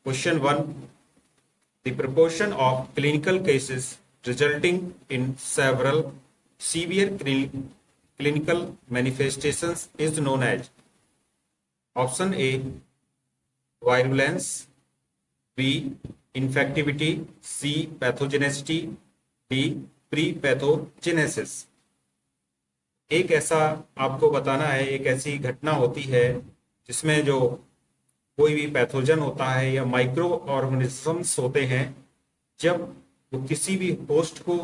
Question 1. The proportion of clinical cases resulting in several severe clinical manifestations is known as option A. Virulence, B. Infectivity, C. Pathogenicity, D. Pre-pathogenesis. एक ऐसा आपको बताना है, एक ऐसी घटना होती है जिसमें जो कोई भी पैथोजन होता है या माइक्रो ऑर्गेनिजम्स होते हैं, जब वो किसी भी होस्ट को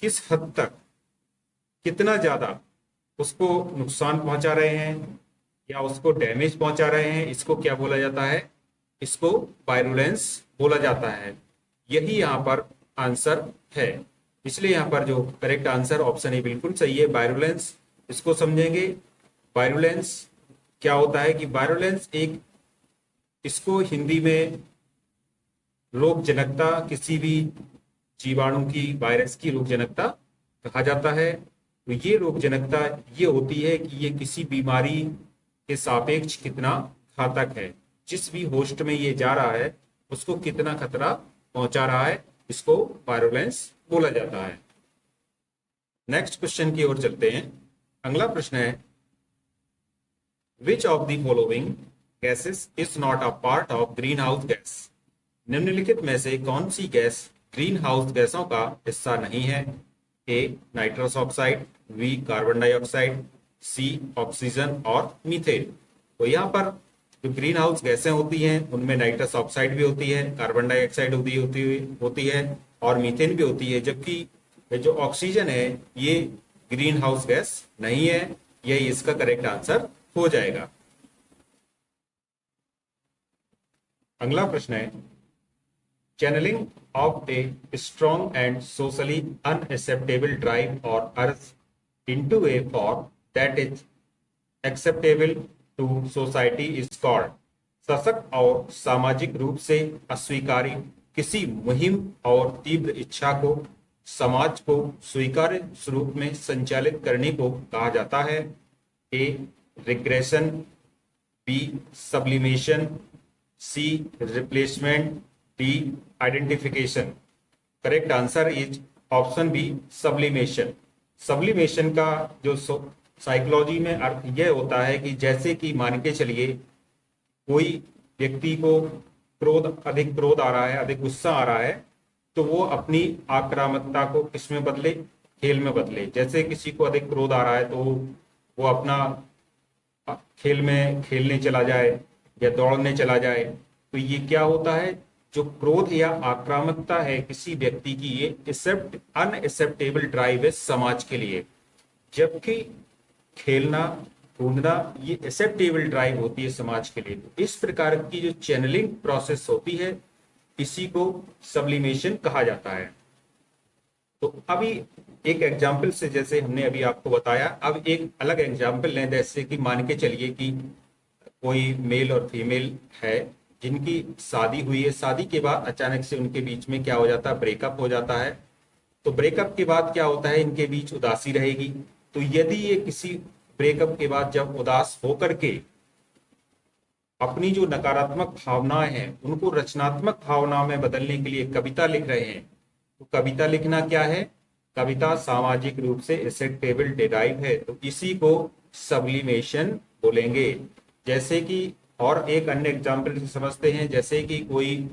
किस हद तक, कितना ज़्यादा उसको नुकसान पहुंचा रहे हैं या उसको डैमेज पहुंचा रहे हैं, इसको क्या बोला जाता है? इसको वायरुलेंस बोला जाता है। यही यहाँ पर आंसर है, इसलिए यहाँ पर जो करेक्ट आंसर ऑप्शन ए बिल्कुल सही है, वायरुलेंस। इसको समझेंगे। वायरुलेंस क्या होता है कि वायरुलेंस एक, इसको हिंदी में रोग जनकता, किसी भी जीवाणु की, वायरस की रोग जनकता कहा जाता है। तो ये रोग जनकता ये होती है कि ये किसी बीमारी के सापेक्ष कितना घातक है, जिस भी होस्ट में ये जा रहा है उसको कितना खतरा पहुंचा रहा है, इसको वायरुलेंस बोला जाता है। नेक्स्ट क्वेश्चन की ओर चलते हैं। अगला प्रश्न है, which of the following gases is not a part of green house gas? निम्नलिखित में से कौन सी गैस ग्रीन हाउस गैसों का हिस्सा नहीं है? A. Nitrous oxide, B. Carbon dioxide, C. Oxygen और मीथेन। तो यहाँ पर जो ग्रीन हाउस गैसें होती हैं उनमें नाइट्रस ऑक्साइड भी होती है, कार्बन डाइऑक्साइड होती है और मीथेन भी होती है, जबकि जो ऑक्सीजन है ये ग्रीन हाउस गैस नहीं है। यही इसका करेक्ट आंसर हो जाएगा। अगला प्रश्न है, channelling of a strong and socially unacceptable drive और urge into a form that is acceptable to society is called. सशक्त और सामाजिक रूप से अस्वीकार्य किसी मुहिम और तीव्र इच्छा को समाज को स्वीकार्य स्वरूप में संचालित करने को कहा जाता है। A. Regression, B. Sublimation, C. Replacement, D. Identification. Correct answer is option B, sublimation. Sublimation का जो साइकोलॉजी में अर्थ यह होता है कि जैसे कि मान के चलिए कोई व्यक्ति को अधिक क्रोध आ रहा है, अधिक गुस्सा आ रहा है, तो वो अपनी आक्रामकता को किसमें बदले? खेल में बदले। जैसे किसी को अधिक क्रोध आ रहा है तो वो अपना खेल में खेलने चला जाए या दौड़ने चला जाए। तो ये क्या होता है, जो क्रोध या आक्रामकता है किसी व्यक्ति की, ये अनएक्सेप्टेबल ड्राइव है समाज के लिए, जबकि खेलना कूदना ये एक्सेप्टेबल ड्राइव होती है समाज के लिए। तो इस प्रकार की जो चैनलिंग प्रोसेस होती है इसी को सब्लिमेशन कहा जाता है। तो अभी एक एग्जाम्पल से, जैसे हमने अभी आपको बताया, अब एक अलग एग्जाम्पल लें। जैसे कि मान के चलिए कि कोई मेल और फीमेल है जिनकी शादी हुई है, शादी के बाद अचानक से उनके बीच में क्या हो जाता है? ब्रेकअप हो जाता है। तो ब्रेकअप के बाद क्या होता है? इनके बीच उदासी रहेगी। तो यदि ये किसी ब्रेकअप के बाद जब उदास होकर के अपनी जो नकारात्मक भावनाएं हैं उनको रचनात्मक भावनाओं में बदलने के लिए कविता लिख रहे हैं, तो कविता लिखना क्या है? कविता सामाजिक रूप से एक्सेप्टेबल डिराइव है, तो इसी को सब्लिमेशन बोलेंगे। जैसे कि और एक अन्य एग्जाम्पल से समझते हैं, जैसे कि कोई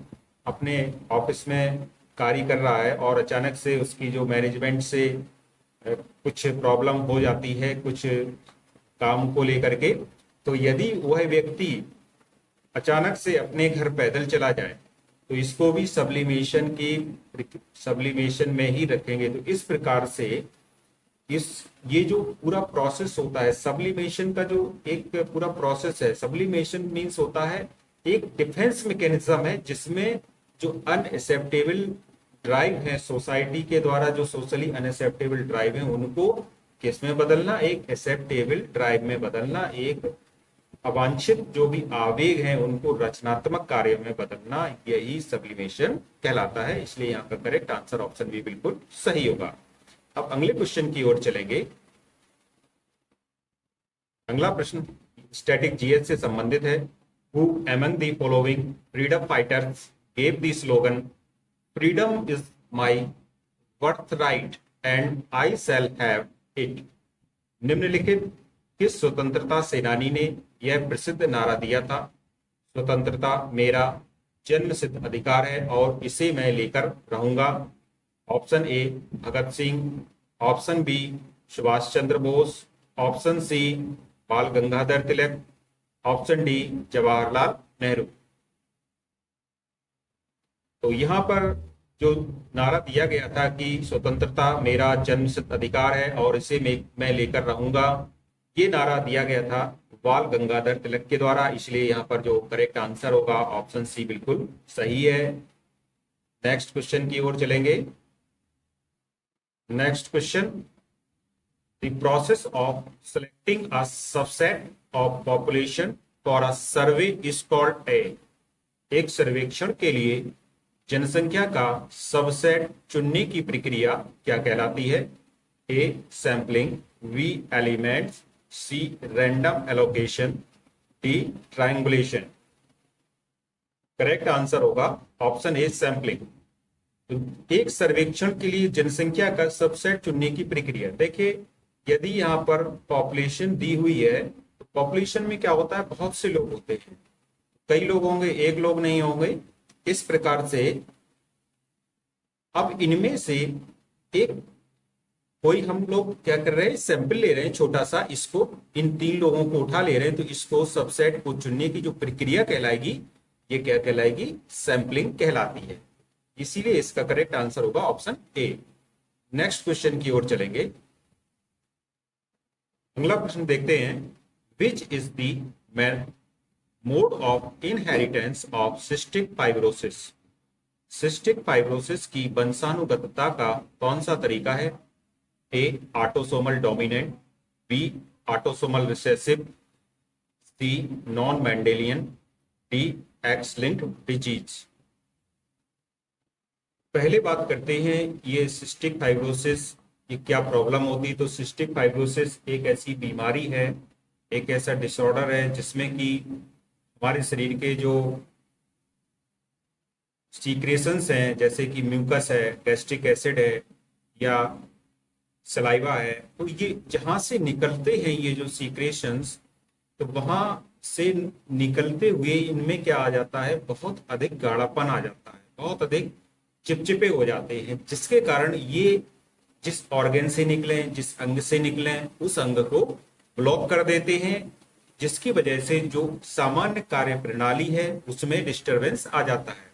अपने ऑफिस में कार्य कर रहा है और अचानक से उसकी जो मैनेजमेंट से कुछ प्रॉब्लम हो जाती है कुछ काम को लेकर के। तो यदि वह व्यक्ति अचानक से अपने घर पैदल चला जाए तो इसको भी सब्लिमेशन में ही रखेंगे। तो इस प्रकार से ये जो पूरा प्रोसेस होता है, सब्लिमेशन का जो एक पूरा प्रोसेस है, सब्लिमेशन मीन्स होता है एक डिफेंस मैकेनिज्म है जिसमें जो अनएक्सेप्टेबल ड्राइव है सोसाइटी के द्वारा, जो सोशली अनएक्सेप्टेबल ड्राइव है उनको किस में बदलना? एक एक्सेप्टेबल ड्राइव में बदलना। एक अवांछित जो भी आवेग हैं उनको रचनात्मक कार्य में बदलना, यही सब्लिमेशन कहलाता है। इसलिए यहाँ का करेक्ट आंसर ऑप्शन बी बिल्कुल सही होगा। अब अगले क्वेश्चन की ओर चलेंगे। अगला प्रश्न स्टैटिक जीएस से संबंधित है। who among the following freedom fighters gave the slogan freedom is my birthright and I shall have it? निम्नलिखित किस स्वतंत्रता सेनानी ने यह प्रसिद्ध नारा दिया था? स्वतंत्रता मेरा जन्मसिद्ध अधिकार है और इसे मैं लेकर रहूंगा। Option A Bhagat Singh, option B Subhash Chandra Bose, option C Bal Gangadhar Tilak, option D Jawaharlal Nehru. तो यहाँ पर जो नारा दिया गया था कि स्वतंत्रता मेरा जन्मसिद्ध अधिकार है और इसे मैं लेकर रहूंगा, ये नारा दिया गया था बाल गंगाधर तिलक के द्वारा। इसलिए यहाँ पर जो करेक्ट आंसर होगा ऑप्शन सी बिल्कुल सही है। नेक्स्ट क्वेश्चन की ओर चलेंगे। Next question, the process of selecting a subset of population for a survey is called a. एक सर्वेक्षण के लिए जनसंख्या का सबसेट चुनने की प्रक्रिया क्या कहलाती है? A sampling, B elements, C random allocation, D triangulation. Correct answer होगा ऑप्शन ए सैंपलिंग। तो एक सर्वेक्षण के लिए जनसंख्या का सबसेट चुनने की प्रक्रिया, देखिए यदि यहाँ पर पॉपुलेशन दी हुई है तो पॉपुलेशन में क्या होता है, बहुत से लोग होते हैं, कई लोग होंगे, एक लोग नहीं होंगे। इस प्रकार से अब इनमें से एक कोई हम लोग क्या कर रहे हैं, सैंपल ले रहे हैं छोटा सा, इसको इन 3 लोगों को उठा ले रहे हैं, तो इसको सबसेट को चुनने की जो प्रक्रिया कहलाएगी ये क्या कहलाएगी, सैंपलिंग कहलाती है। इसीलिए इसका करेक्ट आंसर होगा ऑप्शन ए। नेक्स्ट क्वेश्चन की ओर चलेंगे। अगला प्रश्न देखते हैं, which is the mode of inheritance of cystic fibrosis. Cystic fibrosis की वंशानुगतता का कौन सा तरीका है? A autosomal dominant, B autosomal recessive, C non Mendelian, D X linked disease. पहले बात करते हैं ये सिस्टिक फाइब्रोसिस ये क्या प्रॉब्लम होती है। तो सिस्टिक फाइब्रोसिस एक ऐसी बीमारी है, एक ऐसा डिसऑर्डर है जिसमें कि हमारे शरीर के जो सीक्रेशंस हैं, जैसे कि म्यूकस है, गैस्ट्रिक एसिड है या सलाइवा है, तो ये जहाँ से निकलते हैं ये जो सीक्रेशंस, तो वहाँ से निकलते हुए इनमें क्या आ जाता है, बहुत अधिक गाढ़ापन आ जाता है, बहुत अधिक चिपचिपे हो जाते हैं, जिसके कारण ये जिस ऑर्गन से निकले, जिस अंग से निकले, उस अंग को ब्लॉक कर देते हैं, जिसकी वजह से जो सामान्य कार्य प्रणाली है उसमें डिस्टरबेंस आ जाता है।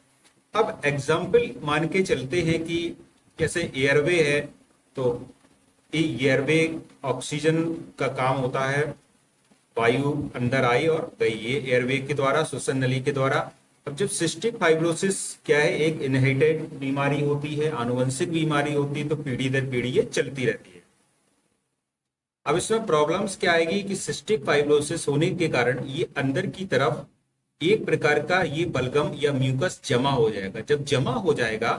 अब एग्जाम्पल मान के चलते हैं कि जैसे एयरवे है, तो एयरवे ऑक्सीजन का काम होता है, वायु अंदर आई और गई, ये एयरवे के द्वारा, श्वसन नली के द्वारा। अब जब सिस्टिक फाइब्रोसिस क्या है, एक इनहेरिटेड बीमारी होती है, आनुवंशिक बीमारी होती है, तो पीढ़ी दर पीढ़ी ये चलती रहती है। अब इसमें प्रॉब्लम्स क्या आएगी कि सिस्टिक फाइब्रोसिस होने के कारण ये अंदर की तरफ एक प्रकार का ये बलगम या म्यूकस जमा हो जाएगा। जब जमा हो जाएगा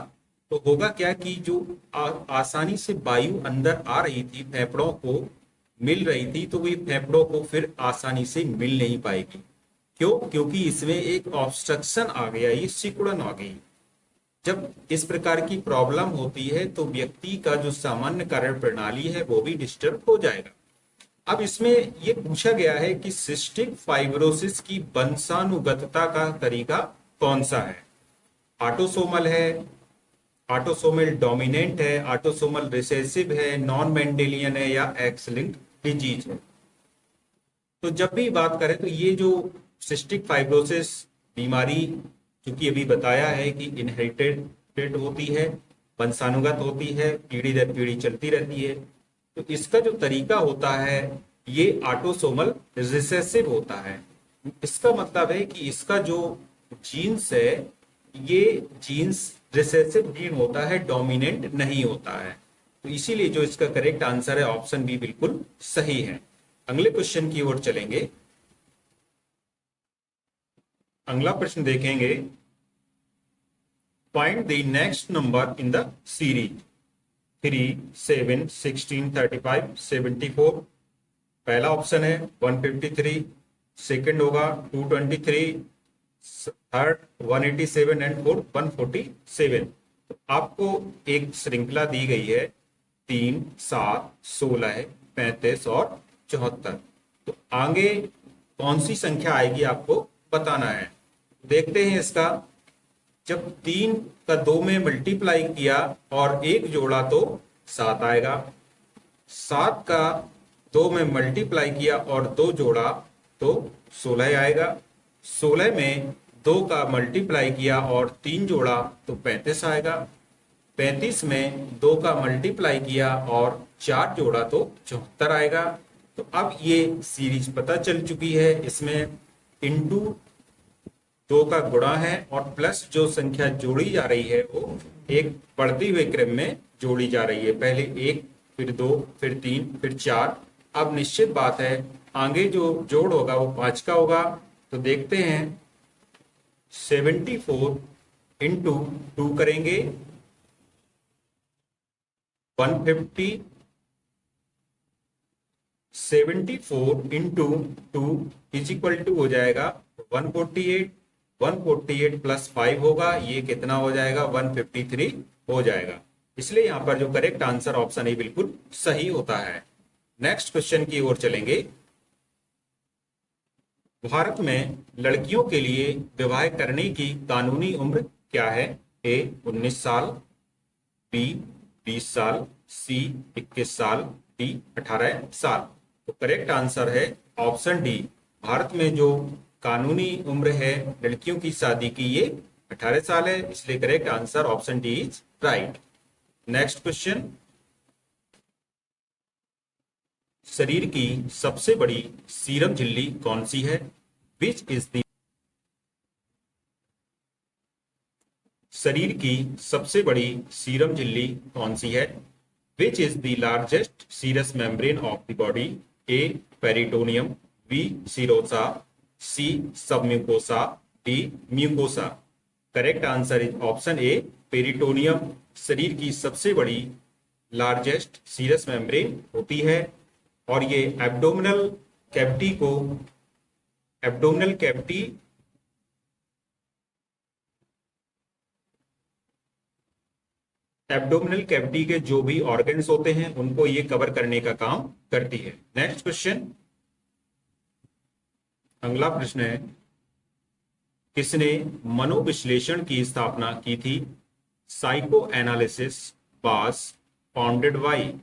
तो होगा क्या कि जो आसानी से वायु अंदर आ रही थी, फेफड़ों को मिल रही थी, तो वो फेफड़ों को फिर आसानी से मिल नहीं पाएगी। क्यों? क्योंकि इसमें एक ऑब्स्ट्रक्शन आ गया, ये सिकुड़न आ गई। जब इस प्रकार की प्रॉब्लम होती है तो व्यक्ति का जो सामान्य कार्य प्रणाली है वो भी डिस्टर्ब हो जाएगा। अब इसमें ये पूछा गया है कि सिस्टिक फाइब्रोसिस की वंशानुगतता का तरीका कौन सा है? ऑटोसोमल है, ऑटोसोमल डोमिनेंट है, ऑटोसोमल रिसेसिव है, नॉन मेंडेलियन है या एक्स लिंक्ड डिजीज है। तो जब भी बात करें तो ये जो सिस्टिक फाइब्रोसिस बीमारी, क्योंकि अभी बताया है कि इनहेरिटेड होती है, वंशानुगत होती है, पीढ़ी दर पीढ़ी चलती रहती है, तो इसका जो तरीका होता है ये ऑटोसोमल रिसेसिव होता है। इसका मतलब है कि इसका जो जीन्स है ये जीन्स रिसेसिव जीन होता है, डोमिनेंट नहीं होता है। तो इसीलिए जो इसका करेक्ट आंसर है ऑप्शन बी बिल्कुल सही है। अगले क्वेश्चन की ओर चलेंगे। अगला प्रश्न देखेंगे, find the next number in the series 3, 7, 16, 35, 74। पहला ऑप्शन है 153, सेकंड होगा 223, थर्ड 187 एंड फोर्थ 147। तो आपको एक श्रृंखला दी गई है 3, 7, 16, 35 और 74। तो आगे कौन सी संख्या आएगी आपको बताना है। देखते हैं इसका। जब 3 का 2 में मल्टीप्लाई किया और 1 जोड़ा तो 7 आएगा। 7 का 2 में मल्टीप्लाई किया और 2 जोड़ा तो 16 आएगा। 16 में 2 का मल्टीप्लाई किया और 3 जोड़ा तो 35 आएगा। 35 में 2 का मल्टीप्लाई किया और 4 जोड़ा तो 74 आएगा। तो अब ये सीरीज पता चल चुकी है। इसमें इंटू 2 का गुणा है और प्लस जो संख्या जोड़ी जा रही है वो एक बढ़ते हुए क्रम में जोड़ी जा रही है। पहले 1, फिर 2, फिर 3, फिर 4। अब निश्चित बात है आगे जो जोड़ होगा वो 5 का होगा। तो देखते हैं 74 इंटू 2 करेंगे 150। 74 इंटू 2 इज इक्वल टू हो जाएगा 148। 148 प्लस 5 होगा, ये कितना हो जाएगा 153 हो जाएगा। इसलिए यहां पर जो करेक्ट आंसर ऑप्शन ए बिल्कुल सही होता है। नेक्स्ट क्वेश्चन की ओर चलेंगे। भारत में लड़कियों के लिए विवाह करने की कानूनी उम्र क्या है? ए 19 साल, बी 20 साल, सी 21 साल, डी 18 साल। तो करेक्ट आंसर है ऑप्शन डी। भारत में जो कानूनी उम्र है लड़कियों की शादी की ये 18 साल है, इसलिए correct answer option D is right. Next question. शरीर की सबसे बड़ी सीरम झिल्ली कौन सी है? विच इज द शरीर की सबसे बड़ी सीरम झिल्ली कौन सी है? Which is the largest serous membrane of the body? A peritoneum, B serosa, C submucosa, D mucosa. Correct answer is option A peritoneum शरीर की सबसे बड़ी लार्जेस्ट सीरस मेम्ब्रेन होती है और ये एब्डोमिनल कैविटी के जो भी ऑर्गन्स होते हैं उनको ये कवर करने का काम करती है। Next question. अगला प्रश्न है किसने मनोविश्लेषण की स्थापना की थी? Psychoanalysis was founded by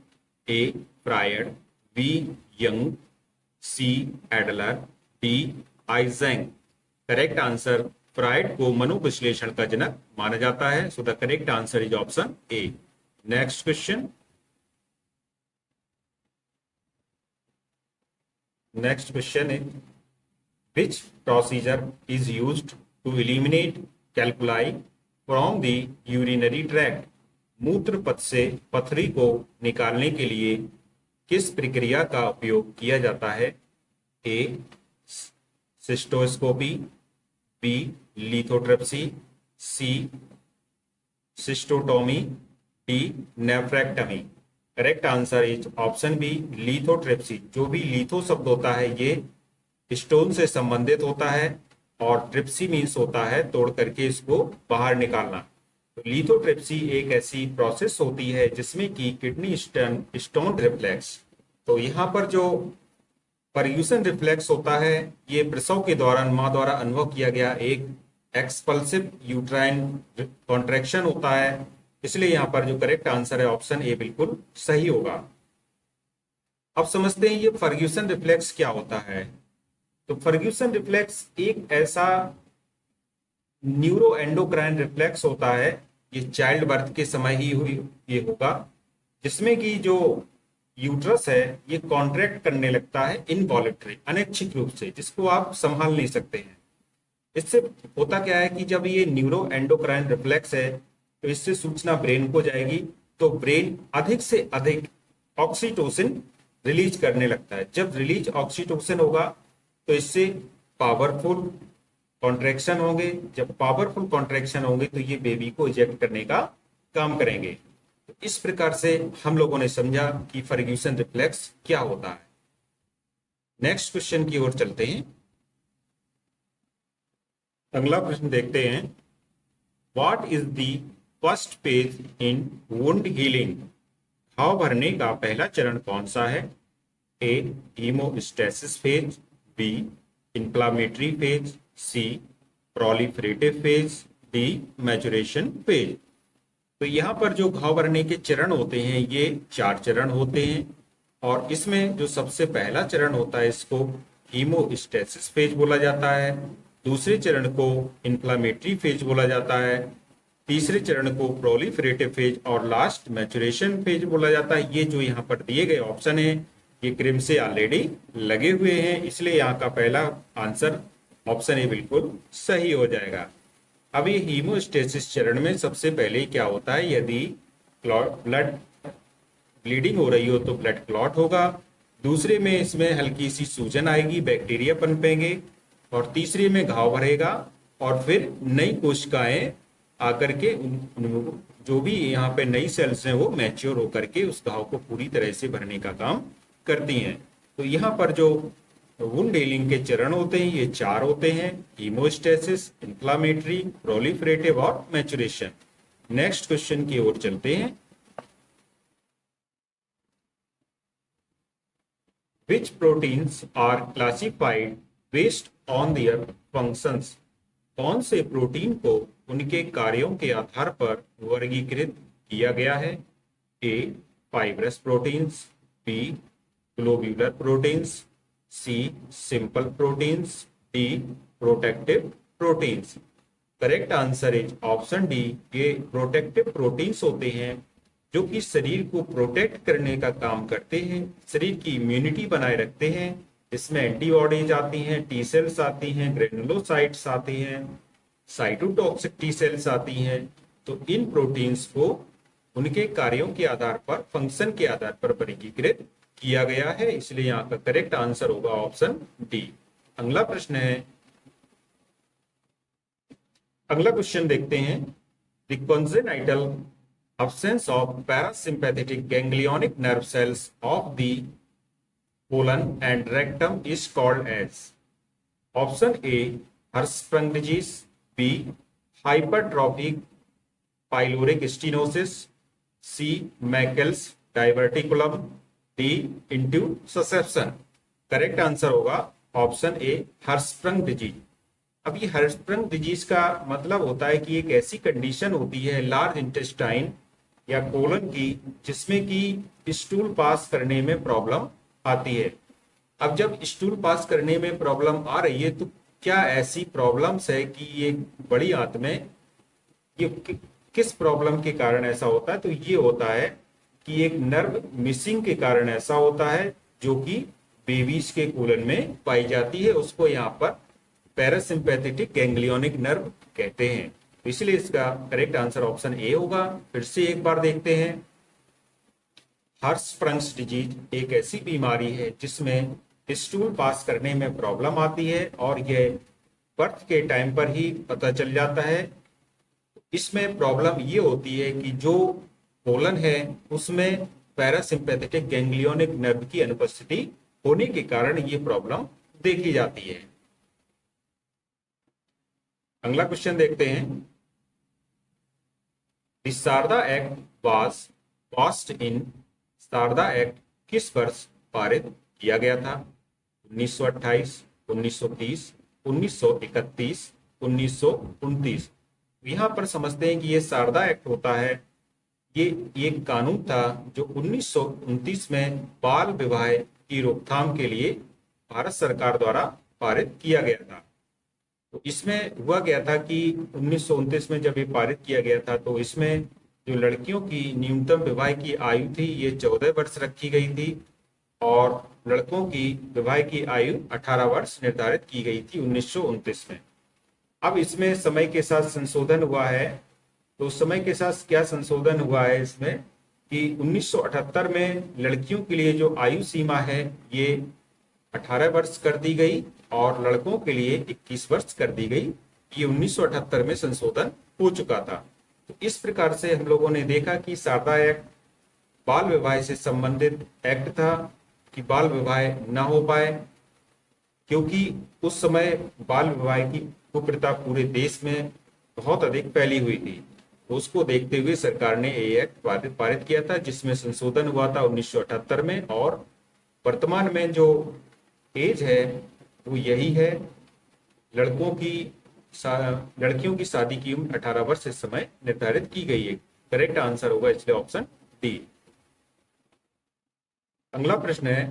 A Freud, B Jung, C Adler, D Eysenck. Correct answer Freud को मनोविश्लेषण का जनक माना जाता है। So the correct answer is option A. Next question. Next question is which procedure is used to eliminate calculi from the urinary tract? मूत्र पथ से पथरी को निकालने के लिए किस प्रक्रिया का उपयोग किया जाता है? A cystoscopy, B lithotripsy, C cystotomy, D nephrectomy. Correct answer is option B lithotripsy. जो भी लिथो शब्द होता है ये स्टोन से संबंधित होता है और ट्रिप्सी मीन्स होता है तोड़ करके इसको बाहर निकालना। तो लिथोट्रिप्सी एक ऐसी प्रोसेस होती है जिसमें कि किडनी स्टोन रिफ्लेक्स। तो यहाँ पर जो पर्यूसन रिफ्लेक्स होता है ये प्रसव के दौरान माँ द्वारा अनुभव किया गया एक एक्सपल्सिव यूट्राइन कॉन्ट्रैक्शन होता है। इसलिए यहाँ पर जो करेक्ट आंसर है ऑप्शन ए बिल्कुल सही होगा। अब समझते हैं ये फर्ग्यूसन रिफ्लेक्स क्या होता है। तो फर्ग्यूसन रिफ्लेक्स एक ऐसा न्यूरो एंडोक्राइन रिफ्लेक्स होता है, ये चाइल्ड बर्थ के समय ही ये होगा, जिसमें कि जो यूट्रस है ये कॉन्ट्रैक्ट करने लगता है इनवॉलेंटरी अनैच्छिक रूप से, जिसको आप संभाल नहीं सकते हैं। इससे होता क्या है कि जब ये न्यूरो एंडोक्राइन रिफ्लेक्स है तो इससे सूचना ब्रेन को जाएगी, तो ब्रेन अधिक से अधिक ऑक्सीटोसिन रिलीज करने लगता है। जब रिलीज ऑक्सीटोसिन होगा तो इससे पावरफुल कॉन्ट्रैक्शन होंगे। जब पावरफुल कॉन्ट्रैक्शन होंगे तो ये बेबी को इजेक्ट करने का काम करेंगे। तो इस प्रकार से हम लोगों ने समझा कि फर्ग्यूसन रिफ्लेक्स क्या होता है। नेक्स्ट क्वेश्चन की ओर चलते हैं। अगला प्रश्न देखते हैं। What is the first phase in wound healing? घाव भरने का पहला चरण कौन सा है? A haemostasis phase, B inflammatory phase, C proliferative phase, D maturation phase. तो यहाँ पर जो घाव भरने के चरण होते हैं ये 4 चरण होते हैं, और इसमें जो सबसे पहला चरण होता है इसको हीमोस्टेसिस फेज बोला जाता है, दूसरे चरण को इन्फ्लामेटरी फेज बोला जाता है, तीसरे चरण को प्रोलिफरेटिव फेज और लास्ट मैचुरेशन फेज बोला जाता है। ये जो यहाँ पर दिए गए ऑप्शन है ये क्रिम से ऑलरेडी लगे हुए हैं, इसलिए यहाँ का पहला आंसर ऑप्शन ए बिल्कुल सही हो जाएगा। अब ये हीमोस्टेसिस चरण में सबसे पहले क्या होता है, यदि ब्लड ब्लीडिंग हो रही हो तो ब्लड क्लॉट होगा, दूसरे में इसमें हल्की सी सूजन आएगी, बैक्टीरिया पनपेंगे, और तीसरे में घाव भरेगा, और फिर नई कोशिकाएं आकर के जो भी यहाँ पे नई सेल्स हैं वो मैच्योर होकर के उस घाव को पूरी तरह से भरने का काम करती हैं। तो यहाँ पर जो वुंड हीलिंग के चरण होते हैं ये 4 होते हैं, हीमोस्टेसिस, इन्फ्लामेटरी, प्रोलिफरेटिव और मैचुरेशन। नेक्स्ट क्वेश्चन की ओर चलते हैं। Which proteins are classified based on their functions? कौन से प्रोटीन को उनके कार्यों के आधार पर वर्गीकृत किया गया है? A fibrous proteins, B globular proteins, C simple proteins, D protective proteins. Correct answer is option D. ये प्रोटेक्टिव प्रोटीन्स होते हैं जो कि शरीर को प्रोटेक्ट करने का काम करते हैं, शरीर की इम्यूनिटी बनाए रखते हैं। इसमें एंटीबॉडीज आती हैं, टी सेल्स आती हैं, ग्रेनुलोसाइट्स आती हैं, साइटोटॉक्सिक टी सेल्स आती हैं। तो इन प्रोटीन्स को उनके कार्यों के आधार पर, फंक्शन के आधार पर वर्गीकृत किया गया है, इसलिए यहाँ का करेक्ट आंसर होगा ऑप्शन डी। अगला प्रश्न है, अगला क्वेश्चन देखते हैं। The congenital absence of parasympathetic ganglionic nerve cells of the colon and rectum is called as? Option A Hirschsprung disease, B hypertrophic pyloric stenosis, C Meckel's diverticulum, D intussusception। Correct answer होगा option ए हर्शस्प्रंग disease. अब ये हर्शस्प्रंग disease का मतलब होता है कि एक ऐसी कंडीशन होती है लार्ज इंटेस्टाइन या कोलन की जिसमें कि स्टूल पास करने में प्रॉब्लम आती है। अब जब स्टूल पास करने में प्रॉब्लम आ रही है तो क्या ऐसी प्रॉब्लम्स है कि ये बड़ी आंत में ये किस प्रॉब्लम के कारण ऐसा होता है? तो ये होता है कि एक नर्व मिसिंग के कारण ऐसा होता है जो कि बेबीज के कोलन में पाई जाती है, उसको यहाँ पर पैरासिम्पैथेटिक गैंग्लियोनिक नर्व कहते हैं। इसलिए इसका करेक्ट आंसर ऑप्शन ए होगा। फिर से एक बार देखते हैं। हर्शस्प्रंग्स डिजीज एक ऐसी बीमारी है जिसमें स्टूल पास करने में प्रॉब्लम आती है और यह बर्थ के टाइम पर ही पता चल जाता है। इसमें प्रॉब्लम ये होती है कि जो कोलन है उसमें पैरासिम्पैथेटिक गैंग्लियोनिक नर्व की अनुपस्थिति होने के कारण ये प्रॉब्लम देखी जाती है। अगला क्वेश्चन देखते हैं। The Sharda act was passed in. Sharda act किस वर्ष पारित किया गया था? 1928, 1930, 1931, 1929। यहाँ पर समझते हैं कि ये शारदा एक्ट होता है, ये एक कानून था जो 1929 में बाल विवाह की रोकथाम के लिए भारत सरकार द्वारा पारित किया गया था। तो इसमें हुआ गया था कि 1929 में जब ये पारित किया गया था तो इसमें जो लड़कियों की न्यूनतम विवाह की आयु थी ये 14 वर्ष रखी गई थी और लड़कों की विवाह की आयु 18 वर्ष निर्धारित की गई थी 1929 में। अब इसमें समय के साथ संशोधन हुआ है। तो समय के साथ क्या संशोधन हुआ है इसमें कि 1978 में लड़कियों के लिए जो आयु सीमा है ये 18 वर्ष कर दी गई और लड़कों के लिए 21 वर्ष कर दी गई। ये 1978 में संशोधन हो चुका था। तो इस प्रकार से हम लोगों ने देखा कि शारदा एक्ट बाल विवाह से संबंधित एक्ट था कि बाल विवाह न हो पाए, क्योंकि उस समय बाल विवाह की कुप्रथा पूरे देश में बहुत अधिक फैली हुई थी। तो उसको देखते हुए सरकार ने ये एक्ट पारित किया था, जिसमें संशोधन हुआ था 1978 में। और वर्तमान में जो एज है वो यही है। लड़कों की लड़कियों की शादी की उम्र 18 वर्ष इस समय निर्धारित की गई है। करेक्ट आंसर होगा इसलिए ऑप्शन डी। अगला प्रश्न है,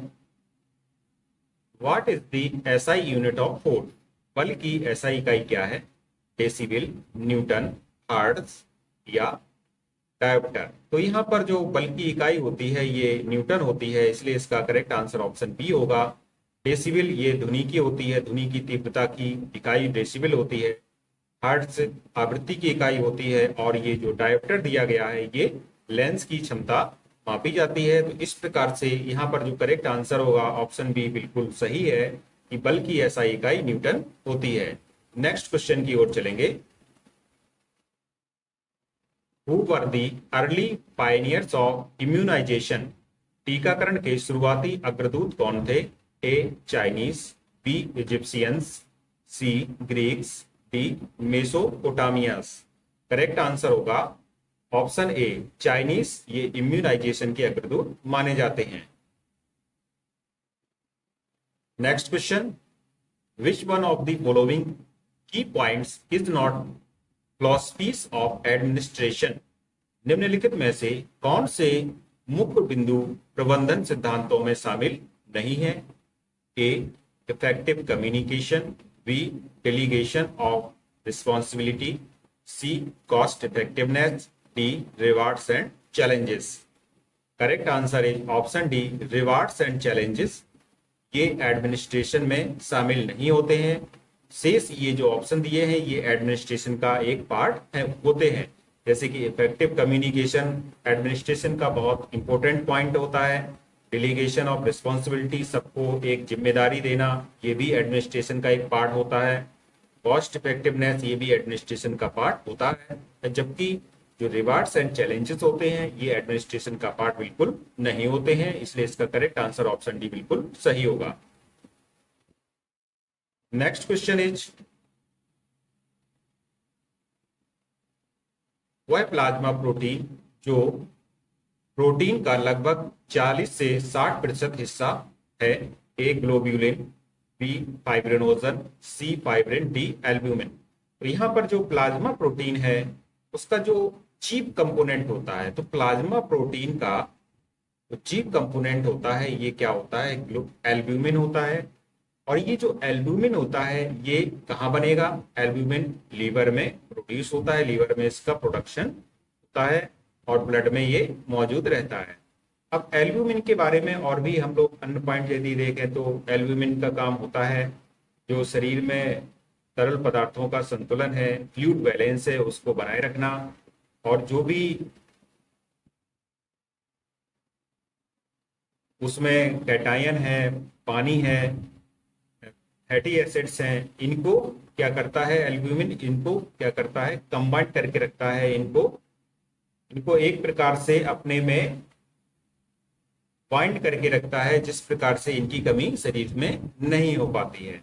what is the SI unit of force? बल की एसआई इकाई क्या है? डेसिबल, न्यूटन, हर्ट्ज या डायोप्टर? तो यहाँ पर जो बल की इकाई होती है ये न्यूटन होती है, इसलिए इसका करेक्ट आंसर ऑप्शन बी होगा। डेसिबल ये ध्वनि की होती है, ध्वनि की तीव्रता की इकाई डेसिबल होती है। हर्ट्ज आवृत्ति की इकाई होती है। और ये जो डायोप्टर दिया गया है ये लेंस की क्षमता मापी जाती है। तो इस प्रकार से यहाँ पर जो करेक्ट आंसर होगा ऑप्शन बी बिल्कुल सही है कि बल की एसआई इकाई न्यूटन होती है। नेक्स्ट क्वेश्चन की ओर चलेंगे। Who were the early pioneers of immunization? टीकाकरण के शुरुआती अग्रदूत कौन थे? A Chinese, B Egyptians, C Greeks, D Mesopotamians? Correct answer होगा ऑप्शन ए चाइनीज। ये इम्यूनाइजेशन के अग्रदूत माने जाते हैं। Next question, which one of the following की points is not philosophies of administration? निम्नलिखित में से कौन से मुख्य बिंदु प्रबंधन सिद्धांतों में शामिल नहीं है? A effective communication, B delegation of responsibility, C cost effectiveness, D rewards and challenges? Correct answer is option D rewards and challenges. ये एडमिनिस्ट्रेशन में शामिल नहीं होते हैं। शेष ये जो ऑप्शन दिए हैं ये एडमिनिस्ट्रेशन का एक पार्ट होते हैं। जैसे कि इफेक्टिव कम्युनिकेशन एडमिनिस्ट्रेशन का बहुत इंपॉर्टेंट पॉइंट होता है। डेलीगेशन ऑफ रिस्पॉन्सिबिलिटी, सबको एक जिम्मेदारी देना, ये भी एडमिनिस्ट्रेशन का एक पार्ट होता है। कॉस्ट इफेक्टिवनेस ये भी एडमिनिस्ट्रेशन का पार्ट होता है। जबकि जो रिवार्ड्स एंड चैलेंजेस होते हैं ये एडमिनिस्ट्रेशन का पार्ट बिल्कुल नहीं होते हैं, इसलिए इसका करेक्ट आंसर ऑप्शन डी बिल्कुल सही होगा। नेक्स्ट क्वेश्चन इज, वह प्लाज्मा प्रोटीन जो प्रोटीन का लगभग 40 से 60% हिस्सा है? ए ग्लोब्यूलिन, बी फाइब्रिनोजन, सी फाइब्रिन, डी एल्ब्यूमिन? तो यहाँ पर जो प्लाज्मा प्रोटीन है उसका जो चीफ कंपोनेंट होता है, तो प्लाज्मा प्रोटीन का जो चीफ कंपोनेंट होता है ये क्या होता है? एल्ब्यूमिन होता है। और ये जो एल्ब्यूमिन होता है ये कहाँ बनेगा? एल्ब्यूमिन लीवर में प्रोड्यूस होता है, लीवर में इसका प्रोडक्शन होता है और ब्लड में ये मौजूद रहता है। अब एल्ब्यूमिन के बारे में और भी हम लोग अन्य पॉइंट यदि देखें तो एल्ब्यूमिन का काम होता है जो शरीर में तरल पदार्थों का संतुलन है, फ्लूइड बैलेंस है, उसको बनाए रखना। और जो भी उसमें कैटायन है, पानी है, फैटी एसिड्स हैं, इनको क्या करता है एल्ब्यूमिन? इनको क्या करता है? कंबाइन करके रखता है। इनको एक प्रकार से अपने में बाइंड करके रखता है, जिस प्रकार से इनकी कमी शरीर में नहीं हो पाती है।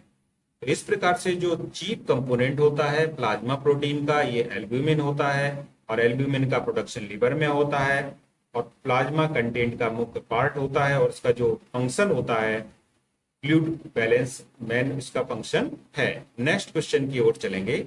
तो इस प्रकार से जो चीफ कंपोनेंट होता है प्लाज्मा प्रोटीन का ये एल्ब्यूमिन होता है। और एल्ब्यूमिन का प्रोडक्शन लीवर में होता है और प्लाज्मा कंटेंट का मुख्य पार्ट होता है। और इसका जो फंक्शन होता है फ्लूइड बैलेंस मेन इसका फंक्शन है। नेक्स्ट क्वेश्चन की ओर चलेंगे।